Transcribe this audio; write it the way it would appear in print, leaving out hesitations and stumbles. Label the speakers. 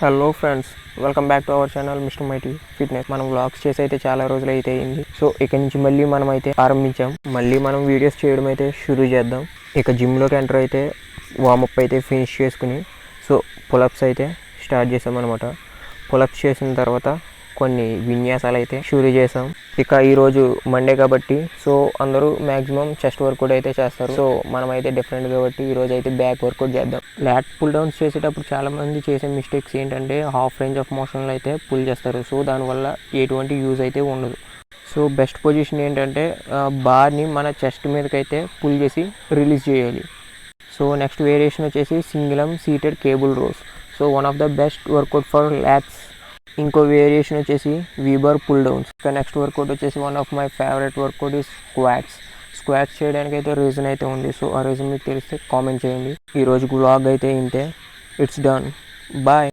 Speaker 1: Hello friends, welcome back to our channel mister mighty fitness. మనం vlogs చేసి అయితే చాలా రోజులు అయితే అయింది. సో ఇక నుంచి మళ్ళీ మనం అయితే ఆరంభించాం. మళ్ళీ మనం వీడియోస్ చేయడం అయితే షురూ చేద్దాం. ఇక జిమ్లోకి ఎంటర్ అయితే వార్మప్ అయితే ఫినిష్ చేసుకుని సో పులప్స్ అయితే స్టార్ట్ చేసాం అనమాట. పులప్స్ చేసిన తర్వాత కొన్ని విన్యాసాలు అయితే షురూ చేసాం. ఇక ఈరోజు మండే కాబట్టి సో అందరూ మ్యాక్సిమం చెస్ట్ వర్కౌట్ అయితే చేస్తారు. సో మనం అయితే డిఫరెంట్ కాబట్టి ఈరోజు అయితే బ్యాక్ వర్కౌట్ చేద్దాం. లాట్ పుల్ డౌన్స్ చేసేటప్పుడు చాలామంది చేసే మిస్టేక్స్ ఏంటంటే హాఫ్ రేంజ్ ఆఫ్ మోషన్లో అయితే పుల్ చేస్తారు. సో దానివల్ల ఎటువంటి యూజ్ అయితే ఉండదు. సో బెస్ట్ పొజిషన్ ఏంటంటే బార్ని మన చెస్ట్ మీదకైతే పుల్ చేసి రిలీజ్ చేయాలి. సో నెక్స్ట్ వేరియేషన్ వచ్చేసి single arm seated cable rows. So one of the best workout for lats. ఇంకో వేరియేషన్ వచ్చేసి వీబర్ పుల్ డౌన్స్. ఇంకా నెక్స్ట్ వర్కౌట్ వచ్చేసి one of my favourite workout is squats చేయడానికి అయితే రీజన్ అయితే ఉంది. సో ఆ రీజన్ మీకు తెలిస్తే కామెంట్ చేయండి. ఈరోజు వ్లాగ్ అయితే ఇంతే. It's done. బాయ్.